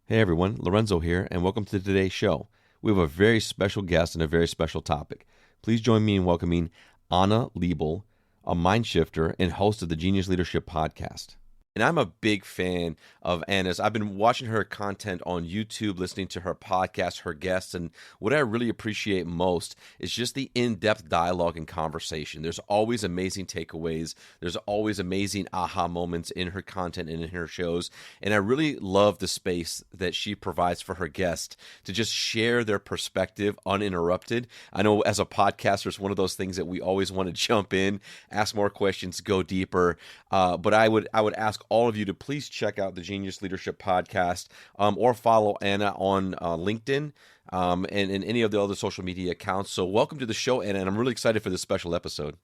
Hey everyone, Lorenzo here, and welcome to today's show. We have a very special guest and a very special topic. Please join me in welcoming Anna Liebel, a mind shifter and host of the Genius Leadership Podcast. And I'm a big fan of Anna's. I've been watching her content on YouTube, listening to her podcast, her guests, and what I really appreciate most is just the in-depth dialogue and conversation. There's always amazing takeaways. There's always amazing aha moments in her content and in her shows. And I really love the space that she provides for her guests to just share their perspective uninterrupted. I know as a podcaster, it's one of those things that we always want to jump in, ask more questions, go deeper. But I would ask all of you to please check out the Genius Leadership Podcast, or follow Anna on LinkedIn, and any of the other social media accounts. So welcome to the show, Anna, and I'm really excited for this special episode.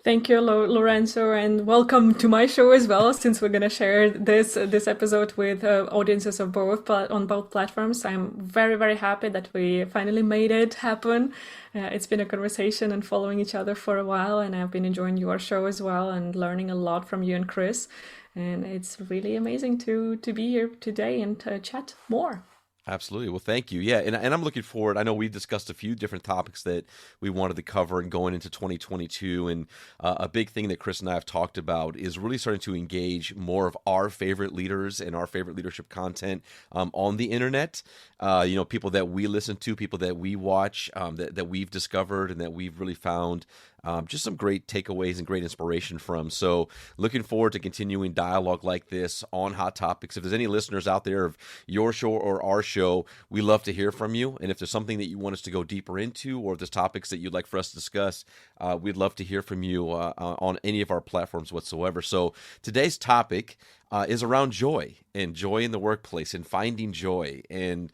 Thank you, Lorenzo, and welcome to my show as well. Since we're going to share this episode with audiences of both, but on both platforms, I'm very happy that we finally made it happen. It's been a conversation and following each other for a while, and I've been enjoying your show as well and learning a lot from you and Chris. And it's really amazing to be here today and to chat more. Absolutely. Well, thank you. Yeah, and I'm looking forward. I know we discussed a few different topics that we wanted to cover and going into 2022. And a big thing that Chris and I have talked about is really starting to engage more of our favorite leaders and our favorite leadership content on the internet. People that we listen to, people that we watch, that we've discovered and that we've really found just some great takeaways and great inspiration from. So looking forward to continuing dialogue like this on hot topics. If there's any listeners out there of your show or our show, we love to hear from you. And if there's something that you want us to go deeper into, or if there's topics that you'd like for us to discuss, we'd love to hear from you on any of our platforms whatsoever. So today's topic is around joy and joy in the workplace and finding joy. And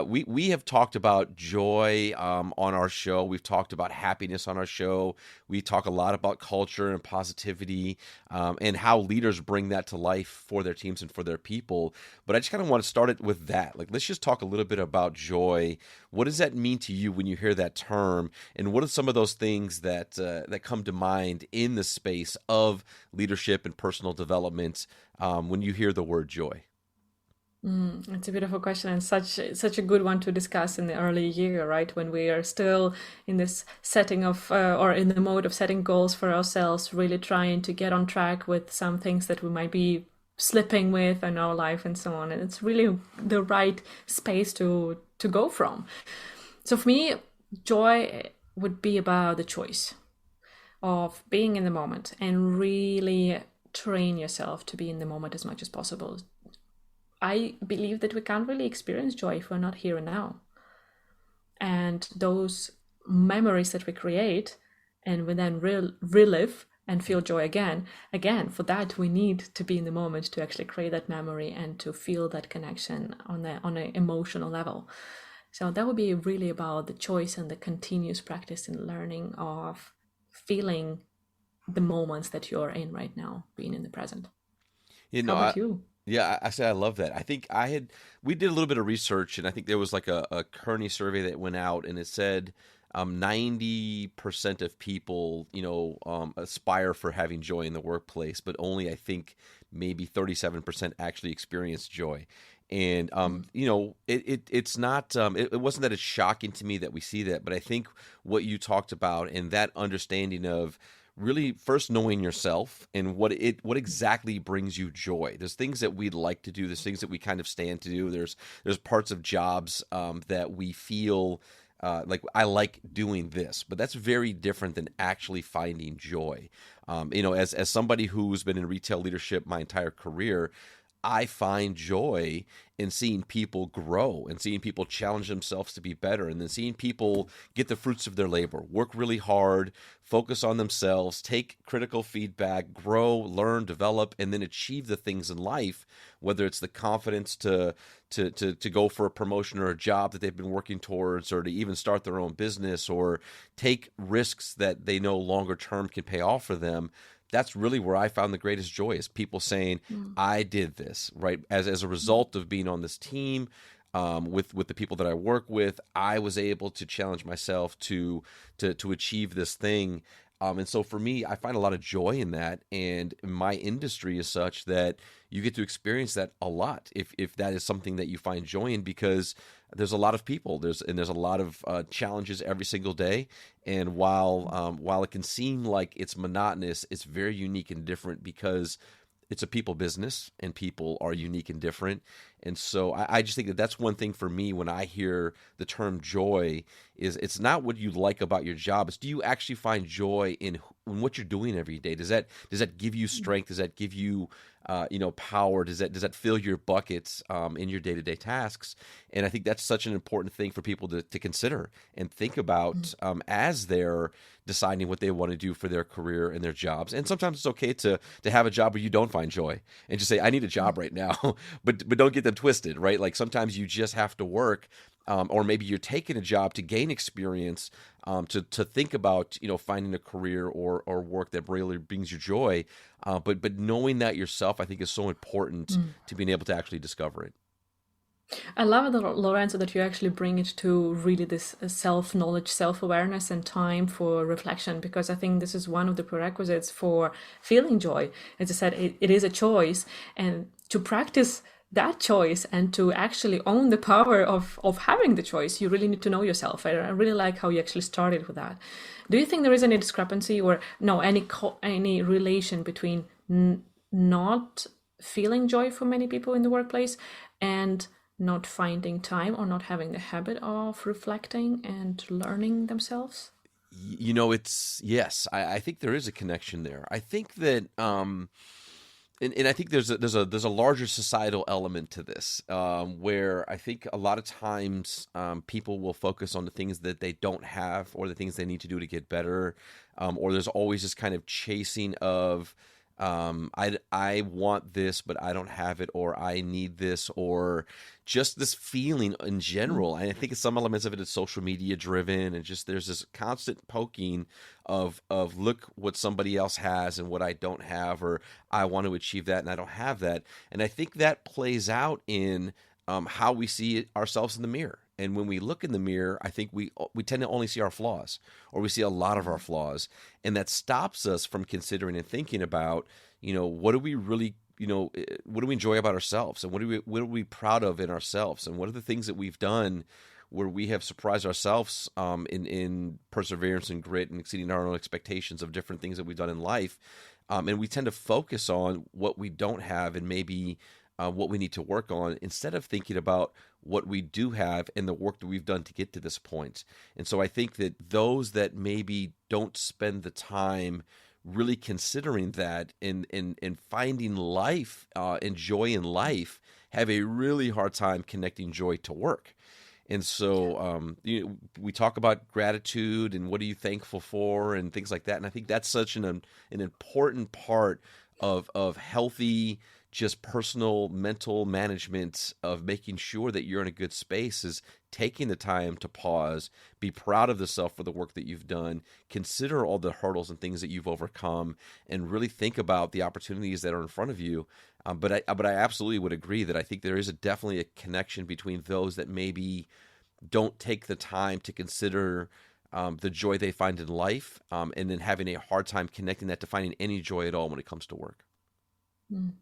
we have talked about joy on our show. We've talked about happiness on our show. We talk a lot about culture and positivity, and how leaders bring that to life for their teams and for their people. But I just kind of want to start it with that. Like, let's just talk a little bit about joy. What does that mean to you when you hear that term? And what are some of those things that come to mind in the space of leadership and personal development when you hear the word joy? It's a beautiful question and such a good one to discuss in the early year, right? When we are still in this setting of or in the mode of setting goals for ourselves, really trying to get on track with some things that we might be slipping with in our life and so on. And it's really the right space to go from. So for me, joy would be about the choice of being in the moment and really train yourself to be in the moment as much as possible. I believe that we can't really experience joy if we're not here and now. And those memories that we create and we then relive and feel joy again, for that we need to be in the moment to actually create that memory and to feel that connection on an emotional level. So that would be really about the choice and the continuous practice and learning of feeling the moments that you're in right now, being in the present. You How know, about you? Yeah, I say I love that. I think we did a little bit of research, and I think there was like a Kearney survey that went out, and it said 90% of people, aspire for having joy in the workplace, but only I think maybe 37% actually experience joy. And it's not it wasn't that it's shocking to me that we see that, but I think what you talked about and that understanding of really first knowing yourself and what exactly brings you joy. There's things that we'd like to do. There's things that we kind of stand to do. There's parts of jobs that we feel like I like doing this, but that's very different than actually finding joy. As somebody who's been in retail leadership my entire career, I find joy in seeing people grow and seeing people challenge themselves to be better, and then seeing people get the fruits of their labor, work really hard, focus on themselves, take critical feedback, grow, learn, develop, and then achieve the things in life, whether it's the confidence to go for a promotion or a job that they've been working towards, or to even start their own business, or take risks that they know longer term can pay off for them. That's really where I found the greatest joy, is people saying, I did this, right? As a result of being on this team, with the people that I work with, I was able to challenge myself to achieve this thing. And so for me, I find a lot of joy in that. And my industry is such that you get to experience that a lot if that is something that you find joy in, because there's a lot of people, there's a lot of challenges every single day. And while it can seem like it's monotonous, it's very unique and different because it's a people business and people are unique and different. And so I just think that that's one thing for me when I hear the term joy is it's not what you like about your job. It's, do you actually find joy in what you're doing every day? Does that give you strength? Does that give you power? Does that fill your buckets in your day-to-day tasks? And I think that's such an important thing for people to consider and think about as they're deciding what they want to do for their career and their jobs. And sometimes it's okay to have a job where you don't find joy and just say, I need a job right now, but don't get them twisted, right? Like sometimes you just have to work, or maybe you're taking a job to gain experience, to think about finding a career or work that really brings you joy. But knowing that yourself, I think, is so important to being able to actually discover it. I love it, Lorenzo, that you actually bring it to really this self-knowledge, self-awareness, and time for reflection, because I think this is one of the prerequisites for feeling joy. As I said, it is a choice, and to practice that choice and to actually own the power of having the choice, you really need to know yourself. I really like how you actually started with that. Do you think there is any discrepancy or no, any relation between not feeling joy for many people in the workplace and not finding time or not having the habit of reflecting and learning themselves? It's yes, I think there is a connection there. I think that and I think there's a larger societal element to this, where I think a lot of times people will focus on the things that they don't have or the things they need to do to get better, or there's always this kind of chasing of I want this but I don't have it, or I need this, or just this feeling in general. And I think some elements of it is social media driven, and just there's this constant poking of look what somebody else has and what I don't have, or I want to achieve that and I don't have that. And I think that plays out in how we see ourselves in the mirror. And when we look in the mirror, I think we tend to only see our flaws, or we see a lot of our flaws, and that stops us from considering and thinking about, what do we really, what do we enjoy about ourselves, and what are we proud of in ourselves, and what are the things that we've done where we have surprised ourselves in perseverance and grit and exceeding our own expectations of different things that we've done in life. And we tend to focus on what we don't have and maybe what we need to work on, instead of thinking about what we do have and the work that we've done to get to this point. And so I think that those that maybe don't spend the time really considering that and finding life and joy in life have a really hard time connecting joy to work. And so we talk about gratitude and what are you thankful for and things like that. And I think that's such an important part of healthy, just personal mental management, of making sure that you're in a good space, is taking the time to pause, be proud of yourself for the work that you've done, consider all the hurdles and things that you've overcome, and really think about the opportunities that are in front of you. But I absolutely would agree that I think there is definitely a connection between those that maybe don't take the time to consider the joy they find in life, and then having a hard time connecting that to finding any joy at all when it comes to work. Mm.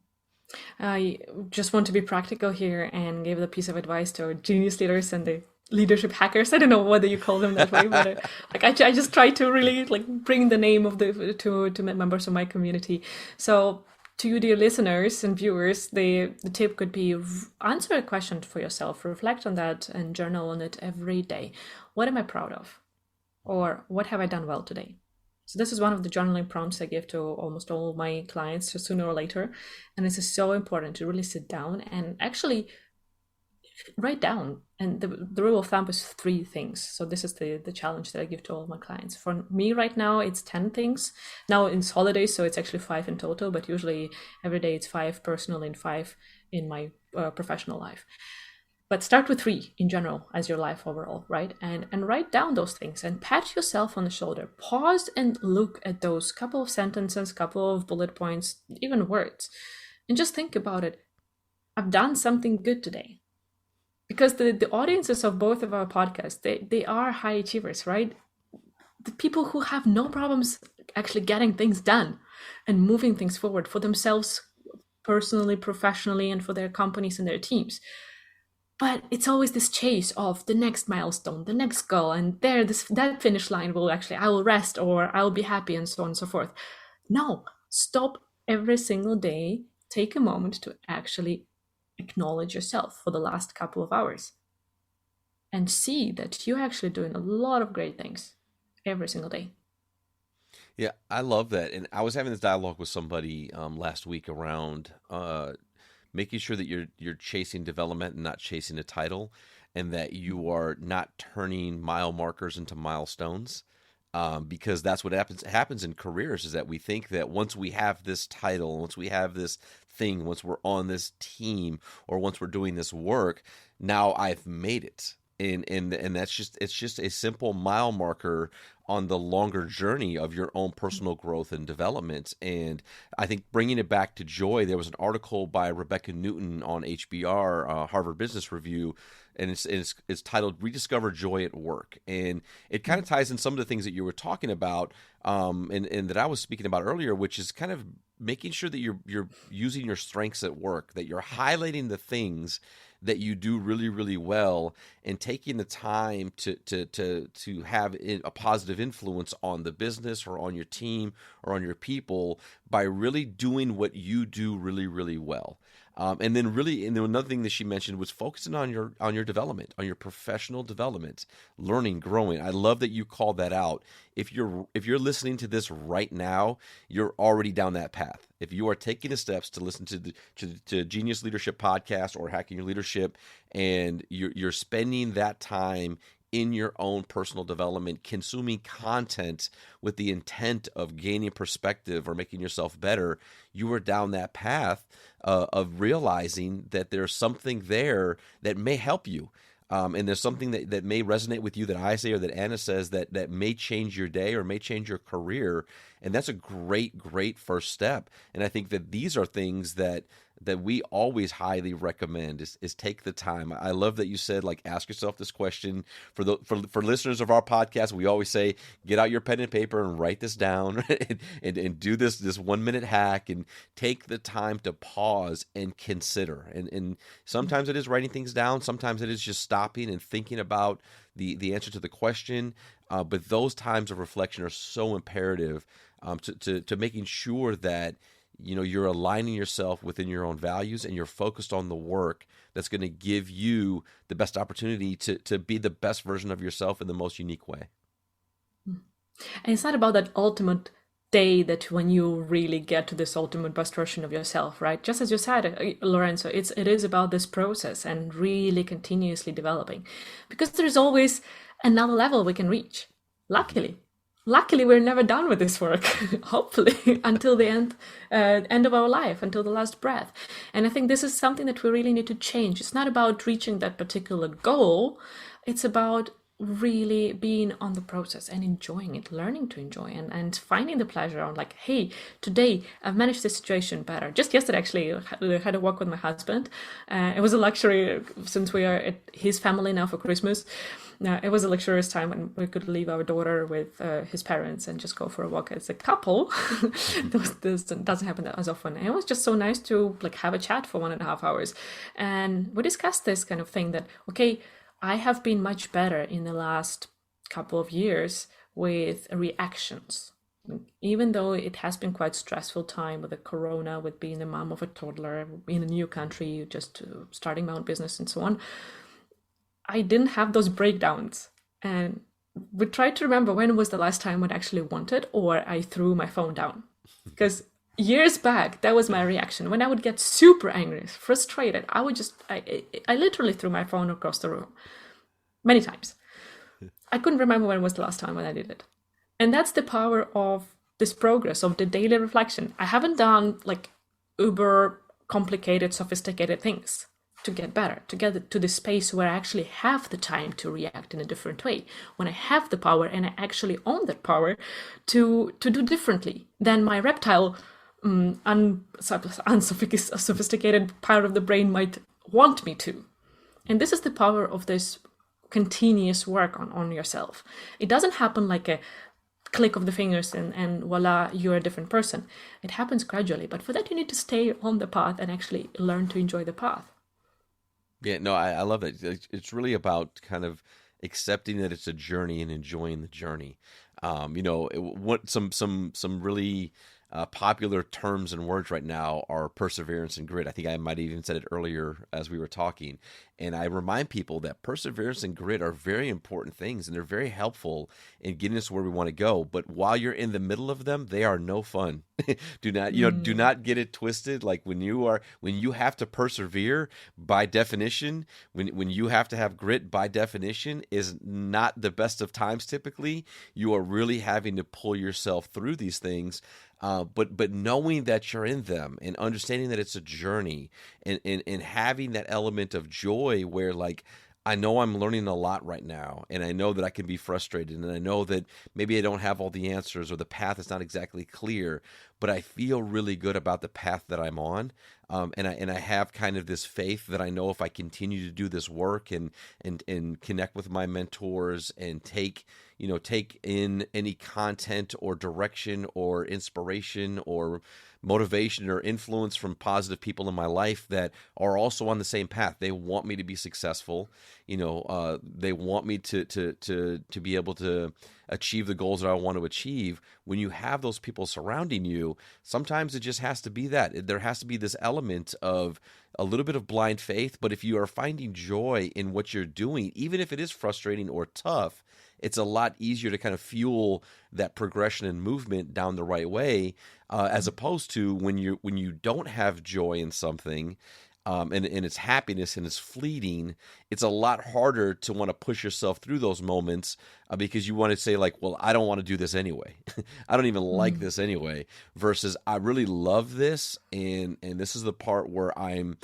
I just want to be practical here and give the piece of advice to our genius leaders and the leadership hackers. I don't know whether you call them that way, but I just try to really bring the name of the to members of my community. So to you, dear listeners and viewers, the tip could be answer a question for yourself, reflect on that, and journal on it every day. What am I proud of, or what have I done well today? So this is one of the journaling prompts I give to almost all my clients sooner or later. And this is so important to really sit down and actually write down. And the rule of thumb is 3 things. So this is the challenge that I give to all my clients. For me right now, it's 10 things. Now it's holidays, so it's actually 5 in total, but usually every day it's 5 personal and 5 in my professional life. But start with 3 in general as your life overall, right? And write down those things and pat yourself on the shoulder. Pause and look at those couple of sentences, couple of bullet points, even words, and just think about it. I've done something good today. Because the audiences of both of our podcasts, they are high achievers, right? The people who have no problems actually getting things done and moving things forward for themselves personally, professionally, and for their companies and their teams. But it's always this chase of the next milestone, the next goal, and that finish line will actually, I will rest or I will be happy, and so on and so forth. No, stop every single day, take a moment to actually acknowledge yourself for the last couple of hours and see that you're actually doing a lot of great things every single day. Yeah, I love that. And I was having this dialogue with somebody last week around making sure that you're chasing development and not chasing a title, and that you are not turning mile markers into milestones. Because that's what happens in careers, is that we think that once we have this title, once we have this thing, once we're on this team, or once we're doing this work, now I've made it. And that's just, it's just a simple mile marker on the longer journey of your own personal growth and development. And I think bringing it back to joy, there was an article by Rebecca Newton on HBR, Harvard Business Review, and it's titled "Rediscover Joy at Work," and it kind of ties in some of the things that you were talking about, and that I was speaking about earlier, which is kind of making sure that you're using your strengths at work, that you're highlighting the things that you do really, really well, and taking the time to have a positive influence on the business or on your team or on your people by really doing what you do really, really well. And then another thing that she mentioned was focusing on your development, on your professional development, learning, growing. I love that you called that out. If you're listening to this right now, you're already down that path. If you are taking the steps to listen to Genius Leadership Podcast or Hacking Your Leadership, and you're spending that time in your own personal development, consuming content with the intent of gaining perspective or making yourself better, you are down that path of realizing that there's something there that may help you. And there's something that may resonate with you, that I say or that Anna says, that may change your day or may change your career. And that's a great, great first step. And I think that these are things that we always highly recommend is take the time. I love that you said, like, ask yourself this question. For listeners of our podcast, we always say, get out your pen and paper and write this down and do this 1 minute hack, and take the time to pause and consider. And sometimes it is writing things down. Sometimes it is just stopping and thinking about the answer to the question. But those times of reflection are so imperative to making sure that you're aligning yourself within your own values, and you're focused on the work that's going to give you the best opportunity to be the best version of yourself in the most unique way. And it's not about that ultimate day that when you really get to this ultimate best version of yourself, right? Just as you said, Lorenzo, it is about this process and really continuously developing, because there's always another level we can reach. Luckily, we're never done with this work, hopefully, until the end of our life, until the last breath. And I think this is something that we really need to change. It's not about reaching that particular goal. It's about really being on the process and enjoying it, learning to enjoy, and finding the pleasure on, like, hey, today I've managed this situation better. Just yesterday, actually, I had a walk with my husband. It was a luxury, since we are at his family now for Christmas. It was a luxurious time when we could leave our daughter with his parents and just go for a walk as a couple. This doesn't happen as often. And it was just so nice to, like, have a chat for 1.5 hours. And we discussed this kind of thing, that, okay, I have been much better in the last couple of years with reactions. Even though it has been quite stressful time with the corona, with being the mom of a toddler in a new country, just starting my own business and so on, I didn't have those breakdowns. And we tried to remember when was the last time I actually wanted, or I threw my phone down. Because years back, that was my reaction. When I would get super angry, frustrated, I literally threw my phone across the room. Many times. I couldn't remember when was the last time when I did it. And that's the power of this progress, of the daily reflection. I haven't done, like, uber complicated, sophisticated things to get better, to get to the space where I actually have the time to react in a different way, when I have the power and I actually own that power to do differently than my reptile, unsophisticated part of the brain might want me to. And this is the power of this continuous work on yourself. It doesn't happen like a click of the fingers and voila, you're a different person. It happens gradually, but for that you need to stay on the path and actually learn to enjoy the path. Yeah, no, I love it. It's really about kind of accepting that it's a journey and enjoying the journey. What some really popular terms and words right now are perseverance and grit. I think I might have even said it earlier as we were talking. And I remind people that perseverance and grit are very important things and they're very helpful in getting us where we want to go. But while you're in the middle of them, they are no fun. Do Mm, not get it twisted. Like when you have to persevere by definition, when you have to have grit by definition is not the best of times typically. You are really having to pull yourself through these things. But knowing that you're in them and understanding that it's a journey and having that element of joy where like I know I'm learning a lot right now and I know that I can be frustrated and I know that maybe I don't have all the answers or the path is not exactly clear, but I feel really good about the path that I'm on. And I have kind of this faith that I know if I continue to do this work and connect with my mentors and take in any content or direction or inspiration or motivation or influence from positive people in my life that are also on the same path. They want me to be successful. They want me to be able to achieve the goals that I want to achieve. When you have those people surrounding you, sometimes it just has to be that. There has to be this element of a little bit of blind faith, but if you are finding joy in what you're doing, even if it is frustrating or tough, it's a lot easier to kind of fuel that progression and movement down the right way, as opposed to when you don't have joy in something, and it's happiness and it's fleeting. It's a lot harder to want to push yourself through those moments, because you want to say like, well, I don't want to do this anyway. I don't even like mm, this anyway. Versus, I really love this, and this is the part where I'm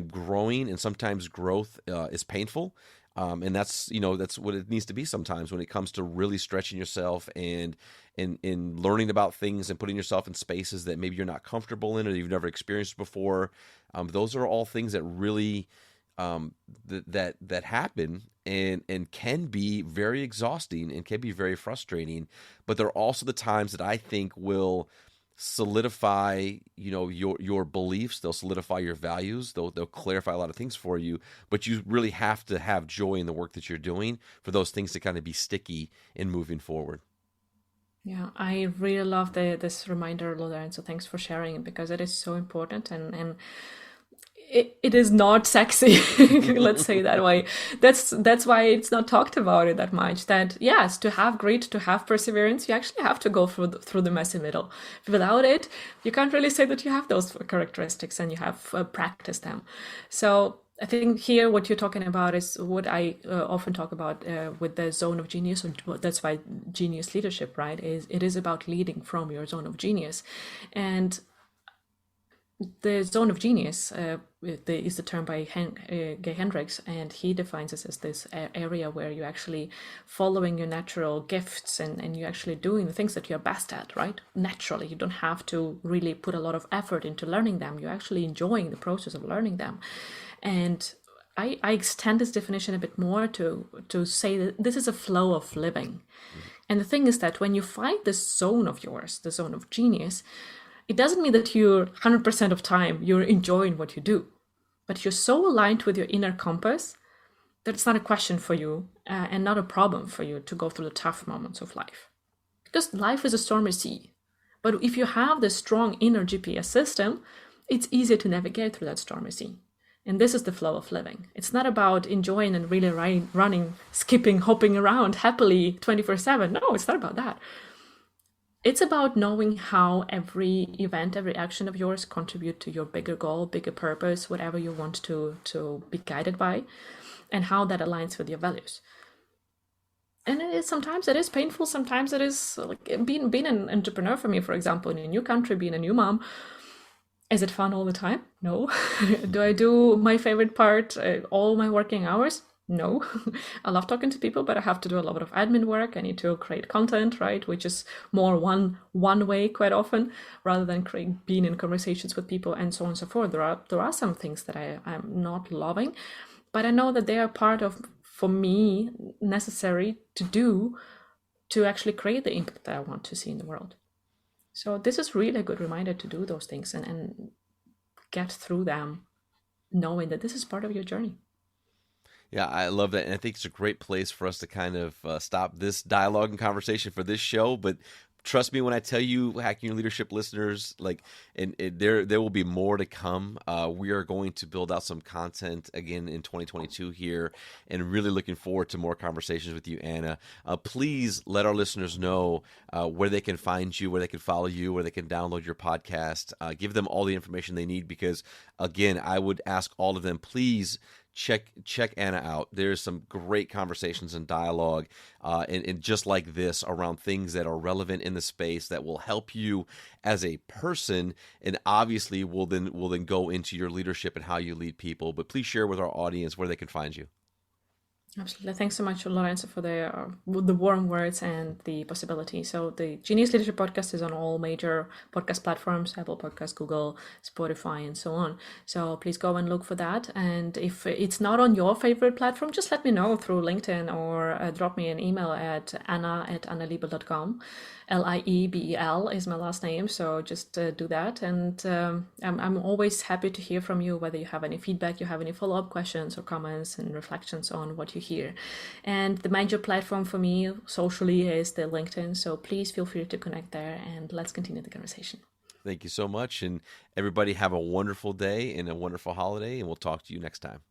growing, and sometimes growth is painful. And that's what it needs to be sometimes when it comes to really stretching yourself and learning about things and putting yourself in spaces that maybe you're not comfortable in or you've never experienced before. Those are all things that really that happen and can be very exhausting and can be very frustrating. But they're also the times that I think will solidify your beliefs. They'll solidify your values. They'll clarify a lot of things for you, but you really have to have joy in the work that you're doing for those things to kind of be sticky in moving forward. yeah, I really love this reminder, Lorenzo. Thanks for sharing it because it is so important and it is not sexy. Let's say that way. That's why it's not talked about it that much. That yes, to have grit, to have perseverance, you actually have to go through the messy middle. Without it, you can't really say that you have those characteristics and you have practiced them. So I think here what you're talking about is what I often talk about with the zone of genius. Or that's why genius leadership, right? Is it is about leading from your zone of genius, and the zone of genius is the term by Gay Hendricks, and he defines it as this area where you're actually following your natural gifts and you're actually doing the things that you're best at, right? Naturally, you don't have to really put a lot of effort into learning them. You're actually enjoying the process of learning them. And I extend this definition a bit more to say that this is a flow of living. And the thing is that when you find this zone of yours, the zone of genius, it doesn't mean that you're 100% of time you're enjoying what you do, but you're so aligned with your inner compass that it's not a question for you and not a problem for you to go through the tough moments of life. Because life is a stormy sea. But if you have this strong inner GPS system, it's easier to navigate through that stormy sea. And this is the flow of living. It's not about enjoying and really running, skipping, hopping around happily 24/7. No, it's not about that. It's about knowing how every event, every action of yours contribute to your bigger goal, bigger purpose, whatever you want to be guided by, and how that aligns with your values. And sometimes it is painful. Sometimes it is like being an entrepreneur for me, for example, in a new country, being a new mom. Is it fun all the time? No. Do I do my favorite part all my working hours? No. I love talking to people, but I have to do a lot of admin work. I need to create content, right? Which is more one way quite often, rather than being in conversations with people and so on and so forth. There are some things that I'm not loving, but I know that they are part of, for me, necessary to do to actually create the impact that I want to see in the world. So this is really a good reminder to do those things and get through them, knowing that this is part of your journey. Yeah, I love that, and I think it's a great place for us to kind of stop this dialogue and conversation for this show. But trust me when I tell you, Hacking Your Leadership listeners, like, and there will be more to come. We are going to build out some content again in 2022 here, and really looking forward to more conversations with you, Anna. Please let our listeners know where they can find you, where they can follow you, where they can download your podcast. Give them all the information they need, because again, I would ask all of them, please check Anna out. There's some great conversations and dialogue, and just like this, around things that are relevant in the space that will help you as a person, and obviously will then go into your leadership and how you lead people. But please share with our audience where they can find you. Absolutely. Thanks so much, Lorenzo, for the warm words and the possibility. So the Genius Leadership Podcast is on all major podcast platforms, Apple Podcasts, Google, Spotify, and so on. So please go and look for that. And if it's not on your favorite platform, just let me know through LinkedIn, or drop me an email at anna@annaliebel.com. Liebel is my last name, so just do that. And I'm always happy to hear from you, whether you have any feedback, you have any follow-up questions or comments and reflections on what you hear. And the major platform for me socially is the LinkedIn, so please feel free to connect there, and let's continue the conversation. Thank you so much, and everybody have a wonderful day and a wonderful holiday, and we'll talk to you next time.